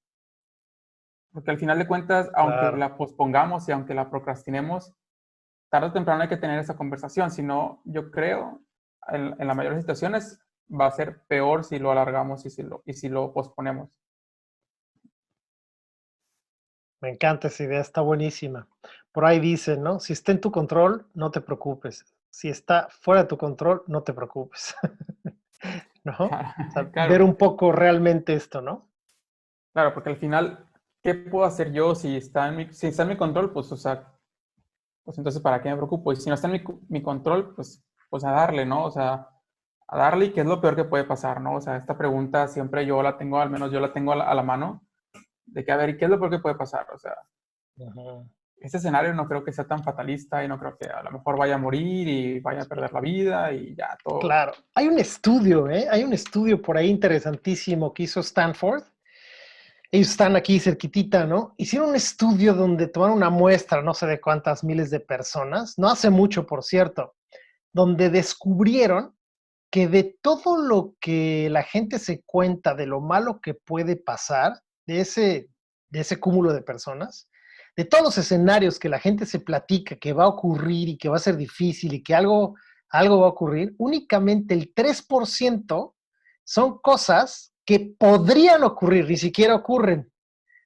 Porque al final de cuentas, aunque Claro. la pospongamos y aunque la procrastinemos, tarde o temprano hay que tener esa conversación. Si no, yo creo, en la mayoría de situaciones, va a ser peor si lo alargamos y si lo posponemos. Me encanta esa idea, está buenísima. Por ahí dicen, ¿no? Si está en tu control, no te preocupes. Si está fuera de tu control, no te preocupes. ¿No? O sea, Claro, ver un poco realmente esto, ¿no? claro, porque al final ¿qué puedo hacer yo si está en mi control? Pues, o sea, pues entonces, ¿para qué me preocupo? Y si no está en mi control, pues a darle, ¿no? O sea, a darle y qué es lo peor que puede pasar, ¿no? O sea, esta pregunta siempre yo la tengo, al menos yo la tengo a la mano, de que, a ver, ¿y qué es lo peor que puede pasar? O sea, Ujú. este escenario no creo que sea tan fatalista y no creo que a lo mejor vaya a morir y vaya a perder la vida y ya todo. Claro, hay un estudio, ¿eh? Hay un estudio por ahí interesantísimo que hizo Stanford. Ellos están aquí cerquitita, ¿no? Hicieron un estudio donde tomaron una muestra, no sé de cuántas miles de personas, no hace mucho, por cierto, donde descubrieron que de todo lo que la gente se cuenta de lo malo que puede pasar, de ese cúmulo de personas, de todos los escenarios que la gente se platica que va a ocurrir y que va a ser difícil y que algo va a ocurrir, únicamente el 3% son cosas que podrían ocurrir, ni siquiera ocurren.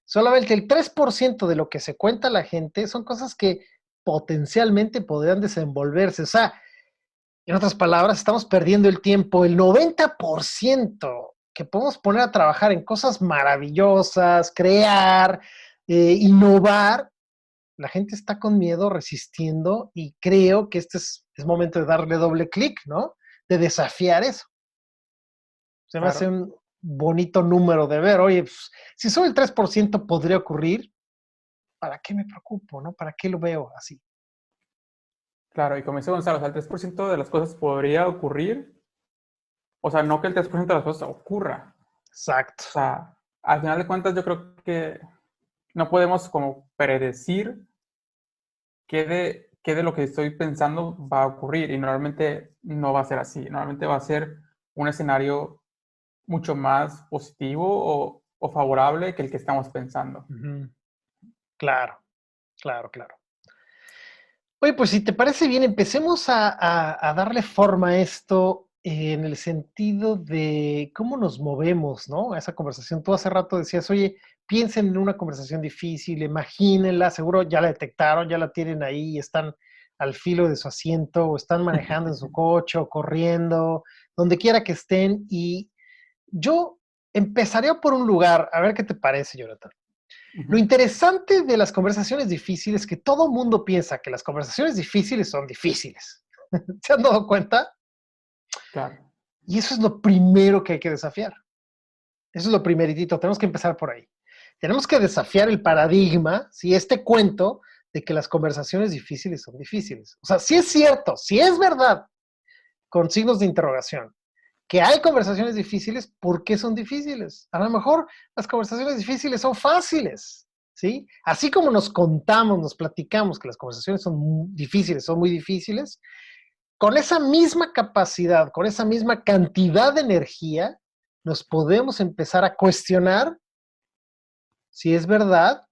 Solamente el 3% de lo que se cuenta a la gente son cosas que potencialmente podrían desenvolverse. O sea, en otras palabras, estamos perdiendo el tiempo. El 90% que podemos poner a trabajar en cosas maravillosas, crear, innovar, la gente está con miedo, resistiendo, y creo que este es momento de darle doble clic, ¿no? De desafiar eso. Se me hace Claro, un bonito número de ver, oye, pues, si solo el 3% podría ocurrir, ¿para qué me preocupo, no? ¿Para qué lo veo así? claro, y como dice Gonzalo, o sea, el 3% de las cosas podría ocurrir, o sea, no que el 3% de las cosas ocurra. Exacto. O sea, al final de cuentas yo creo que no podemos como predecir qué de lo que estoy pensando va a ocurrir y normalmente no va a ser así. Normalmente va a ser un escenario mucho más positivo o favorable que el que estamos pensando. Ujú. Claro, claro, claro. Oye, pues si te parece bien, empecemos a darle forma a esto en el sentido de cómo nos movemos, ¿no? A esa conversación. Tú hace rato decías, oye, piensen en una conversación difícil, imagínenla, seguro ya la detectaron, ya la tienen ahí, están al filo de su asiento, o están manejando en su coche, o corriendo, donde quiera que estén. Y yo empezaría por un lugar, a ver qué te parece, Jonathan. Lo Ujú, interesante de las conversaciones difíciles es que todo mundo piensa que las conversaciones difíciles son difíciles. ¿Se han dado cuenta? claro, Y eso es lo primero que hay que desafiar. Eso es lo primeritito. Tenemos que empezar por ahí. Tenemos que desafiar el paradigma, si este cuento de que las conversaciones difíciles son difíciles. O sea, si es cierto, si es verdad, con signos de interrogación, que hay conversaciones difíciles, ¿por qué son difíciles? A lo mejor las conversaciones difíciles son fáciles, ¿sí? Así como nos contamos, nos platicamos que las conversaciones son difíciles, son muy difíciles, con esa misma capacidad, con esa misma cantidad de energía, nos podemos empezar a cuestionar si es verdad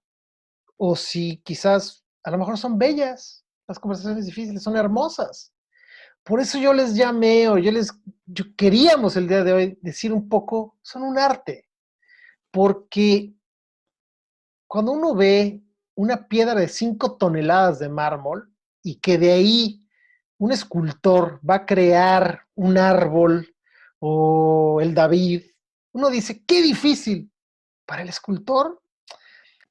o si quizás a lo mejor son bellas. Las conversaciones difíciles son hermosas. Por eso yo les llamé, o yo queríamos el día de hoy decir un poco, son un arte, porque cuando uno ve una piedra de 5 toneladas de mármol y que de ahí un escultor va a crear un árbol o el David, uno dice, qué difícil. Para el escultor,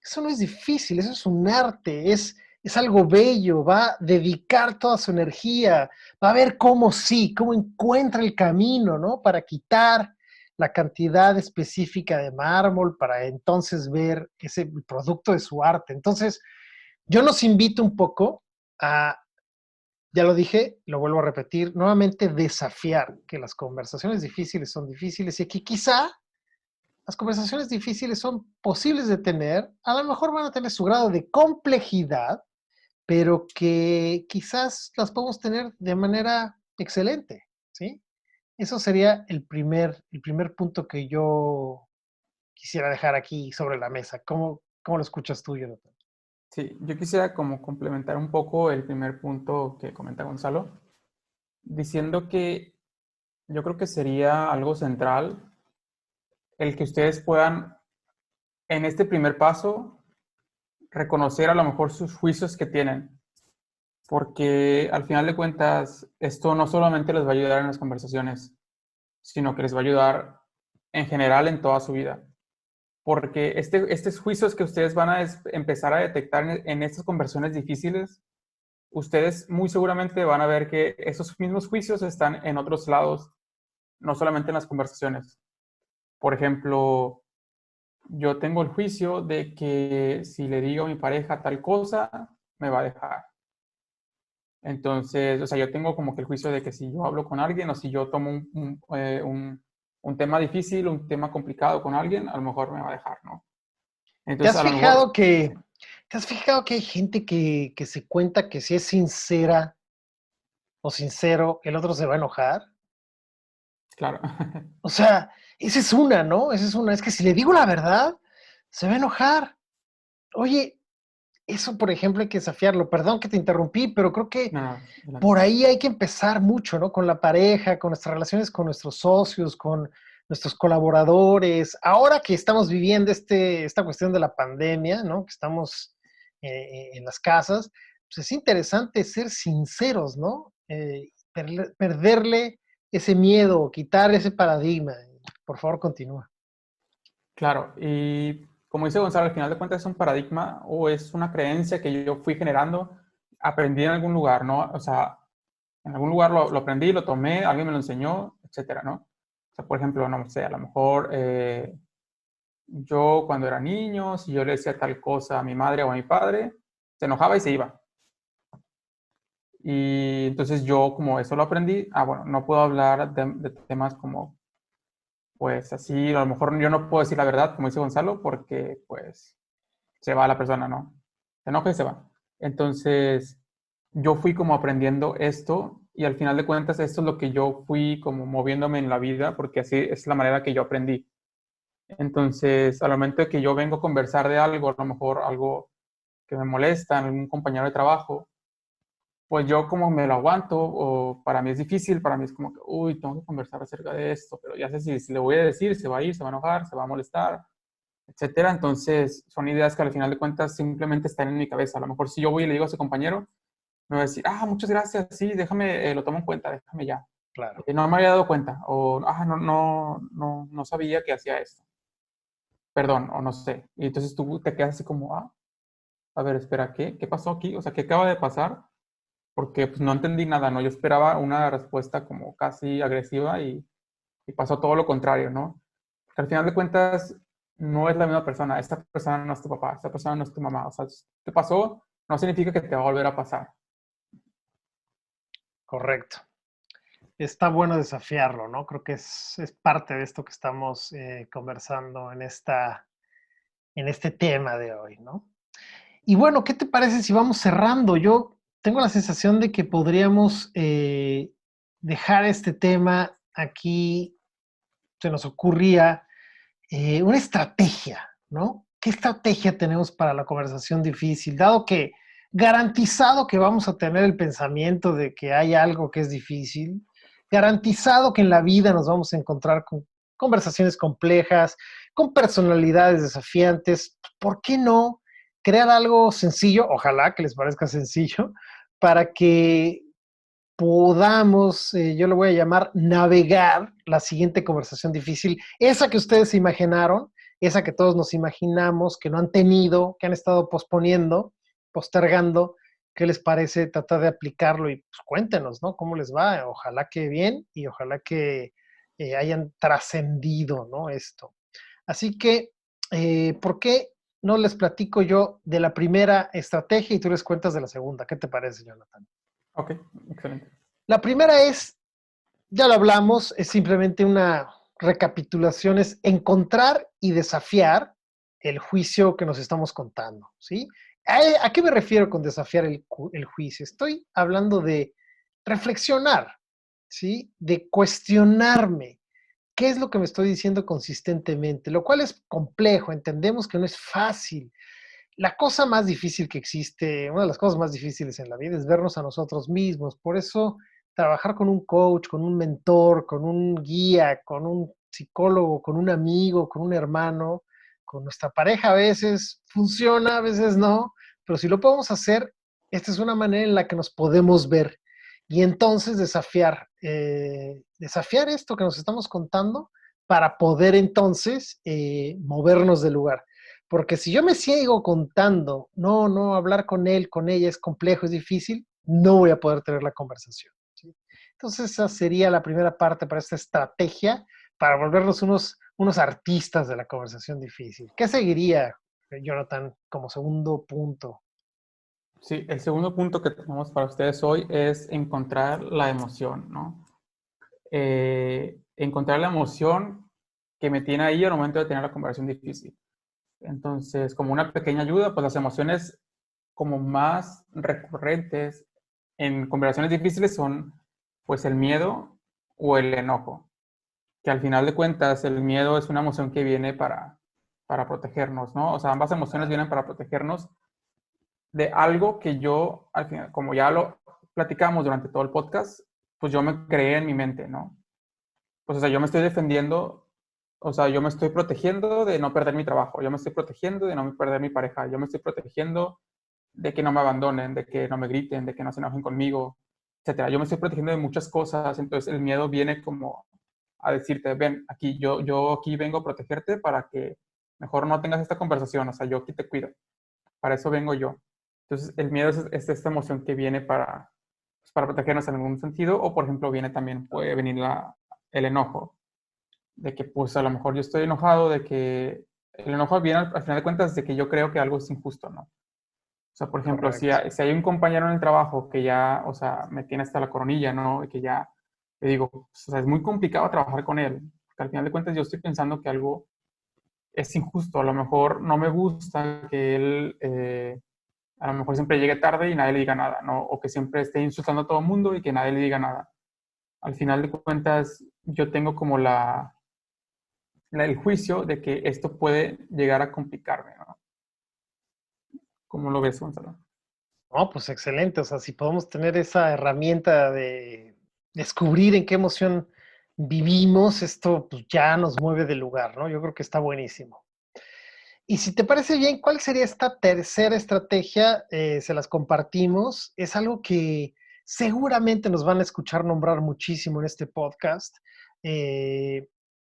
eso no es difícil, eso es un arte, es algo bello, va a dedicar toda su energía, va a ver cómo sí, cómo encuentra el camino, ¿no? Para quitar la cantidad específica de mármol, para entonces ver ese producto de su arte. Entonces, yo los invito un poco a, ya lo dije, lo vuelvo a repetir, nuevamente desafiar que las conversaciones difíciles son difíciles y que quizá las conversaciones difíciles son posibles de tener, a lo mejor van a tener su grado de complejidad, pero que quizás las podemos tener de manera excelente, ¿sí? Eso sería el primer punto que yo quisiera dejar aquí sobre la mesa. ¿Cómo lo escuchas tú, Jonathan? sí, yo quisiera como complementar un poco el primer punto que comenta Gonzalo, diciendo que yo creo que sería algo central el que ustedes puedan, en este primer paso, reconocer a lo mejor sus juicios que tienen, porque al final de cuentas, esto no solamente les va a ayudar en las conversaciones, sino que les va a ayudar en general en toda su vida. porque estos juicios que ustedes van a empezar a detectar en estas conversaciones difíciles, ustedes muy seguramente van a ver que esos mismos juicios están en otros lados, no solamente en las conversaciones. Por ejemplo, yo tengo el juicio de que si le digo a mi pareja tal cosa, me va a dejar. Entonces, o sea, yo tengo como que el juicio de que si yo hablo con alguien o si yo tomo un tema difícil, un tema complicado con alguien, a lo mejor me va a dejar, ¿no? ¿Te Entonces, has a lo mejor, fijado que, ¿te has fijado que hay gente que se cuenta que si es sincera o sincero, el otro se va a enojar? claro, O sea, esa es una, ¿no? Esa es una. Es que si le digo la verdad, se va a enojar. Oye, eso, por ejemplo, hay que desafiarlo. Perdón que te interrumpí, pero creo que no, no, adelante. por ahí hay que empezar mucho, ¿no? Con la pareja, con nuestras relaciones con nuestros socios, con nuestros colaboradores. Ahora que estamos viviendo esta cuestión de la pandemia, ¿no? Que estamos en las casas, pues es interesante ser sinceros, ¿no? Perderle ese miedo, quitar ese paradigma. Por favor, continúa. Claro, y como dice Gonzalo, al final de cuentas es un paradigma o es una creencia que yo fui generando, aprendí en algún lugar, ¿no? O sea, en algún lugar lo aprendí, lo tomé, alguien me lo enseñó, etcétera, ¿no? O sea, por ejemplo, no sé, a lo mejor yo cuando era niño, si yo le decía tal cosa a mi madre o a mi padre, se enojaba y se iba. Y entonces yo, como eso lo aprendí, bueno, no puedo hablar de temas como, pues así, a lo mejor yo no puedo decir la verdad, como dice Gonzalo, porque pues se va la persona, ¿no? Se enoja y se va. Entonces, yo fui como aprendiendo esto y al final de cuentas esto es lo que yo fui como moviéndome en la vida, porque así es la manera que yo aprendí. Entonces, al momento de que yo vengo a conversar de algo, a lo mejor algo que me molesta en algún compañero de trabajo, pues yo como me lo aguanto o para mí es difícil, para mí es como que, uy, tengo que conversar acerca de esto, pero ya sé si le voy a decir, se va a ir, se va a enojar, se va a molestar, etcétera. Entonces, son ideas que al final de cuentas simplemente están en mi cabeza. A lo mejor si yo voy y le digo a ese compañero, me va a decir, muchas gracias, sí, déjame, lo tomo en cuenta, déjame ya. Claro. No me había dado cuenta, o, no sabía que hacía esto, perdón, o no sé. Y entonces tú te quedas así como, a ver, espera, ¿qué pasó aquí? O sea, ¿qué acaba de pasar? Porque pues no entendí nada, ¿no? Yo esperaba una respuesta como casi agresiva y pasó todo lo contrario, ¿no? Porque al final de cuentas no es la misma persona, esta persona no es tu papá, esta persona no es tu mamá, o sea, si te pasó, no significa que te va a volver a pasar. Correcto. Está bueno desafiarlo, ¿no? Creo que es parte de esto que estamos conversando en este tema de hoy, ¿no? Y bueno, ¿qué te parece si vamos cerrando? Yo tengo la sensación de que podríamos dejar este tema aquí, se nos ocurría una estrategia, ¿no? ¿Qué estrategia tenemos para la conversación difícil? Dado que garantizado que vamos a tener el pensamiento de que hay algo que es difícil, garantizado que en la vida nos vamos a encontrar con conversaciones complejas, con personalidades desafiantes, ¿por qué no crear algo sencillo? Ojalá que les parezca sencillo, para que podamos, yo lo voy a llamar, navegar la siguiente conversación difícil, esa que ustedes se imaginaron, esa que todos nos imaginamos, que no han tenido, que han estado posponiendo, postergando. ¿Qué les parece tratar de aplicarlo? Y pues cuéntenos, ¿no? ¿Cómo les va? Ojalá que bien y ojalá que hayan trascendido, ¿no? Esto. Así que, ¿por qué no les platico yo de la primera estrategia y tú les cuentas de la segunda? ¿Qué te parece, Jonathan? Ok, excelente. La primera es, ya lo hablamos, es simplemente una recapitulación, es encontrar y desafiar el juicio que nos estamos contando, ¿sí? ¿A qué me refiero con desafiar el juicio? Estoy hablando de reflexionar, ¿sí? De cuestionarme qué es lo que me estoy diciendo consistentemente, lo cual es complejo, entendemos que no es fácil. La cosa más difícil que existe, una de las cosas más difíciles en la vida es vernos a nosotros mismos. Por eso, trabajar con un coach, con un mentor, con un guía, con un psicólogo, con un amigo, con un hermano, con nuestra pareja a veces funciona, a veces no, pero si lo podemos hacer, esta es una manera en la que nos podemos ver y entonces desafiar esto que nos estamos contando para poder entonces movernos del lugar. Porque si yo me sigo contando, no, hablar con él, con ella es complejo, es difícil, no voy a poder tener la conversación, ¿sí? Entonces esa sería la primera parte para esta estrategia, para volvernos unos artistas de la conversación difícil. ¿Qué seguiría, Jonathan, como segundo punto? Sí, el segundo punto que tenemos para ustedes hoy es encontrar la emoción, ¿no? Encontrar la emoción que me tiene ahí al momento de tener la conversación difícil. Entonces, como una pequeña ayuda, pues las emociones como más recurrentes en conversaciones difíciles son pues el miedo o el enojo, que al final de cuentas el miedo es una emoción que viene para protegernos, ¿no? O sea, ambas emociones vienen para protegernos de algo que yo, al final, como ya lo platicamos durante todo el podcast, pues yo me creé en mi mente, ¿no? Pues, o sea, yo me estoy defendiendo, o sea, yo me estoy protegiendo de no perder mi trabajo, yo me estoy protegiendo de no perder mi pareja, yo me estoy protegiendo de que no me abandonen, de que no me griten, de que no se enojen conmigo, etcétera. Yo me estoy protegiendo de muchas cosas, entonces el miedo viene como a decirte, ven, aquí yo aquí vengo a protegerte para que mejor no tengas esta conversación, o sea, yo aquí te cuido, para eso vengo yo. Entonces el miedo es esta emoción que viene pues, para protegernos en algún sentido, o por ejemplo viene también, puede venir el enojo, de que pues a lo mejor yo estoy enojado, de que el enojo viene al final de cuentas de que yo creo que algo es injusto, ¿no? O sea, por ejemplo, Correcto. si hay un compañero en el trabajo que ya, o sea, me tiene hasta la coronilla, ¿no? Y que ya, le digo, pues, o sea, es muy complicado trabajar con él, porque al final de cuentas yo estoy pensando que algo es injusto, a lo mejor no me gusta que él, a lo mejor siempre llegue tarde y nadie le diga nada, ¿no? O que siempre esté insultando a todo el mundo y que nadie le diga nada. Al final de cuentas, yo tengo como el juicio de que esto puede llegar a complicarme, ¿no? ¿Cómo lo ves, Gonzalo? No, pues excelente. O sea, si podemos tener esa herramienta de descubrir en qué emoción vivimos, esto pues ya nos mueve del lugar, ¿no? Yo creo que está buenísimo. Y si te parece bien, ¿cuál sería esta tercera estrategia? Se las compartimos. Es algo que seguramente nos van a escuchar nombrar muchísimo en este podcast. Eh,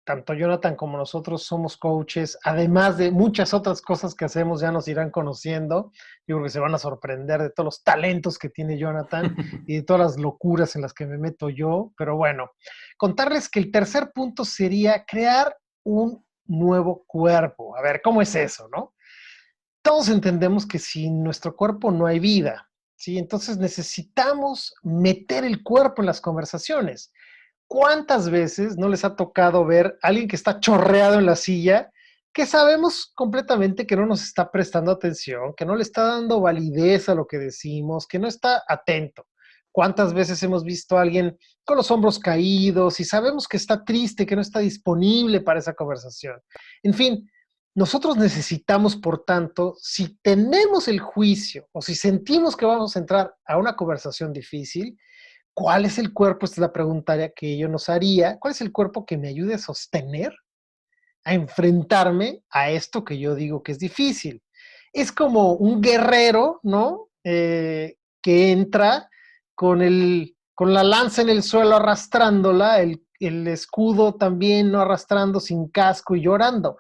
Tanto Jonathan como nosotros somos coaches, además de muchas otras cosas que hacemos, ya nos irán conociendo. Yo creo que se van a sorprender de todos los talentos que tiene Jonathan y de todas las locuras en las que me meto yo. Pero bueno, contarles que el tercer punto sería crear un nuevo cuerpo. A ver, ¿cómo es eso, no? Todos entendemos que sin nuestro cuerpo no hay vida, ¿sí? Entonces necesitamos meter el cuerpo en las conversaciones. ¿Cuántas veces no les ha tocado ver a alguien que está chorreado en la silla, que sabemos completamente que no nos está prestando atención, que no le está dando validez a lo que decimos, que no está atento? ¿Cuántas veces hemos visto a alguien con los hombros caídos y sabemos que está triste, que no está disponible para esa conversación? En fin, nosotros necesitamos, por tanto, si tenemos el juicio o si sentimos que vamos a entrar a una conversación difícil, ¿cuál es el cuerpo? Esta es la pregunta que yo nos haría. ¿Cuál es el cuerpo que me ayude a sostener, a enfrentarme a esto que yo digo que es difícil? Es como un guerrero, ¿no? Que entra con la lanza en el suelo arrastrándola, el escudo también no arrastrando, sin casco y llorando.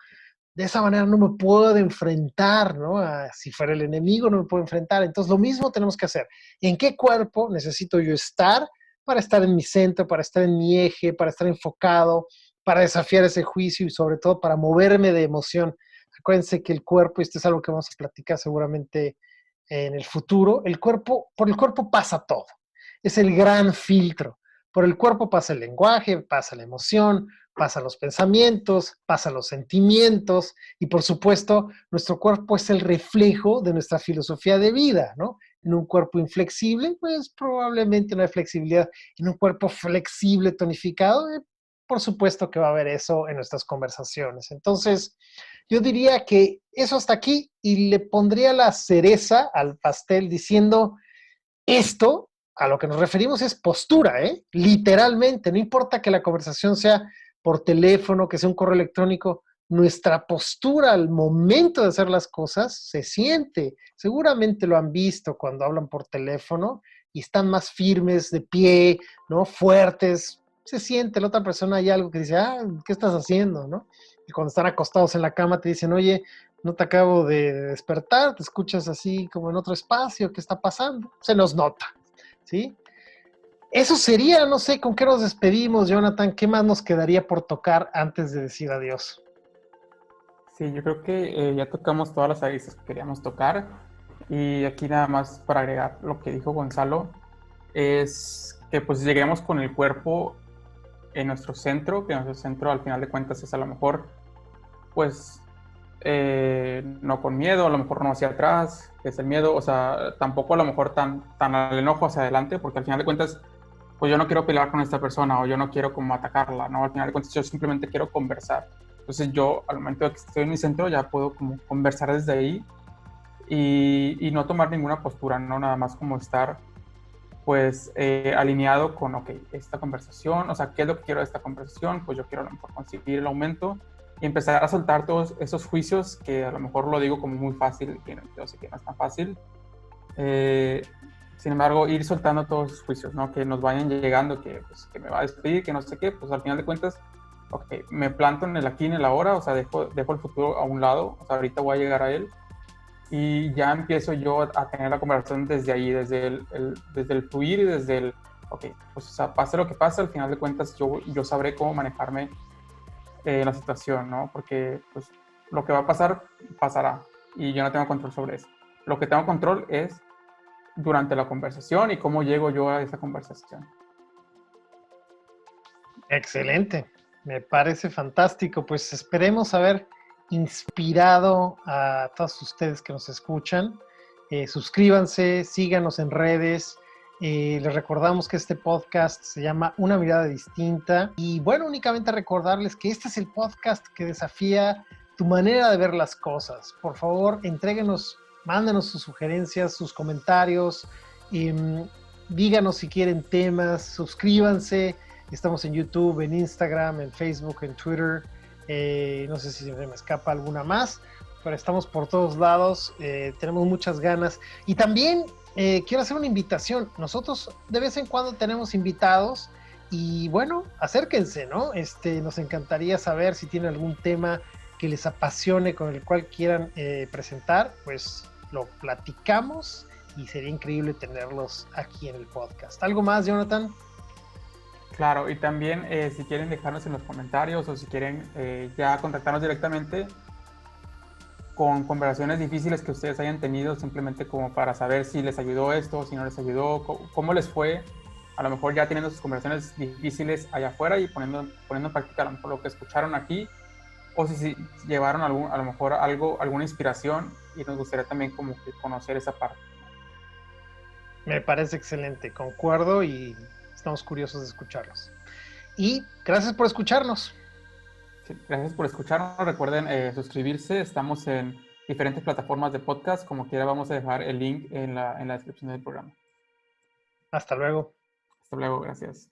De esa manera no me puedo enfrentar, ¿no? Si fuera el enemigo, no me puedo enfrentar. Entonces, lo mismo tenemos que hacer. ¿En qué cuerpo necesito yo estar para estar en mi centro, para estar en mi eje, para estar enfocado, para desafiar ese juicio y sobre todo para moverme de emoción? Acuérdense que el cuerpo, y esto es algo que vamos a platicar seguramente en el futuro, por el cuerpo pasa todo. Es el gran filtro. Por el cuerpo pasa el lenguaje, pasa la emoción, pasan los pensamientos, pasan los sentimientos y por supuesto nuestro cuerpo es el reflejo de nuestra filosofía de vida, ¿no? En un cuerpo inflexible, pues probablemente no hay flexibilidad. En un cuerpo flexible, tonificado, por supuesto que va a haber eso en nuestras conversaciones. Entonces, yo diría que eso hasta aquí y le pondría la cereza al pastel diciendo esto a lo que nos referimos es postura, ¿eh? Literalmente, no importa que la conversación sea por teléfono, que sea un correo electrónico, nuestra postura al momento de hacer las cosas se siente. Seguramente lo han visto cuando hablan por teléfono y están más firmes de pie, ¿no? Fuertes, se siente, la otra persona hay algo que dice, ¿qué estás haciendo? ¿No? Y cuando están acostados en la cama te dicen, oye, no te acabo de despertar, te escuchas así como en otro espacio, ¿qué está pasando? Se nos nota, ¿sí? Eso sería, no sé, ¿con qué nos despedimos, Jonathan? ¿Qué más nos quedaría por tocar antes de decir adiós? Sí, yo creo que ya tocamos todas las aristas que queríamos tocar. Y aquí nada más para agregar lo que dijo Gonzalo, es que pues lleguemos con el cuerpo en nuestro centro, que nuestro centro al final de cuentas es a lo mejor, pues, no con miedo, a lo mejor no hacia atrás, que es el miedo, o sea, tampoco a lo mejor tan al enojo hacia adelante, porque al final de cuentas, pues yo no quiero pelear con esta persona o yo no quiero como atacarla, ¿no? Al final de cuentas yo simplemente quiero conversar. Entonces yo al momento de que estoy en mi centro ya puedo como conversar desde ahí y no tomar ninguna postura, ¿no? Nada más como estar pues alineado con, ok, esta conversación, o sea, ¿qué es lo que quiero de esta conversación? Pues yo quiero a lo mejor conseguir el aumento y empezar a soltar todos esos juicios que a lo mejor lo digo como muy fácil, que yo sé que no es tan fácil. Eh, Sin embargo, ir soltando todos esos juicios, ¿no? Que nos vayan llegando, que, pues, que me va a despedir, que no sé qué, pues al final de cuentas, ok, me planto en el aquí, en el ahora, o sea, dejo el futuro a un lado, o sea, ahorita voy a llegar a él y ya empiezo yo a tener la conversación desde ahí, desde el fluir y desde el, ok, pues o sea, pase lo que pase, al final de cuentas yo sabré cómo manejarme en la situación, ¿no? Porque pues lo que va a pasar, pasará y yo no tengo control sobre eso. Lo que tengo control es durante la conversación y cómo llego yo a esa conversación. Excelente, me parece fantástico. Pues esperemos haber inspirado a todos ustedes que nos escuchan. Suscríbanse, síganos en redes. Les recordamos que este podcast se llama Una mirada distinta. Y bueno, únicamente recordarles que este es el podcast que desafía tu manera de ver las cosas. Por favor, entréguenos, mándenos sus sugerencias, sus comentarios. Díganos si quieren temas, suscríbanse. Estamos en YouTube, en Instagram, en Facebook, en Twitter. No sé si se me escapa alguna más, pero estamos por todos lados. Tenemos muchas ganas. Y también quiero hacer una invitación. Nosotros de vez en cuando tenemos invitados y bueno, acérquense, ¿no? Nos encantaría saber si tienen algún tema que les apasione, con el cual quieran presentar, pues lo platicamos y sería increíble tenerlos aquí en el podcast. ¿Algo más, Jonathan? Claro, y también si quieren dejarnos en los comentarios o si quieren ya contactarnos directamente con conversaciones difíciles que ustedes hayan tenido, simplemente como para saber si les ayudó esto, si no les ayudó, cómo les fue, a lo mejor ya teniendo sus conversaciones difíciles allá afuera y poniendo en práctica a lo mejor lo que escucharon aquí, o si llevaron a lo mejor alguna inspiración y nos gustaría también como que conocer esa parte. Me parece excelente, concuerdo y estamos curiosos de escucharlos. Y gracias por escucharnos. Sí, gracias por escucharnos. Recuerden suscribirse. Estamos en diferentes plataformas de podcast. Como quiera, vamos a dejar el link en la descripción del programa. Hasta luego. Hasta luego. Gracias.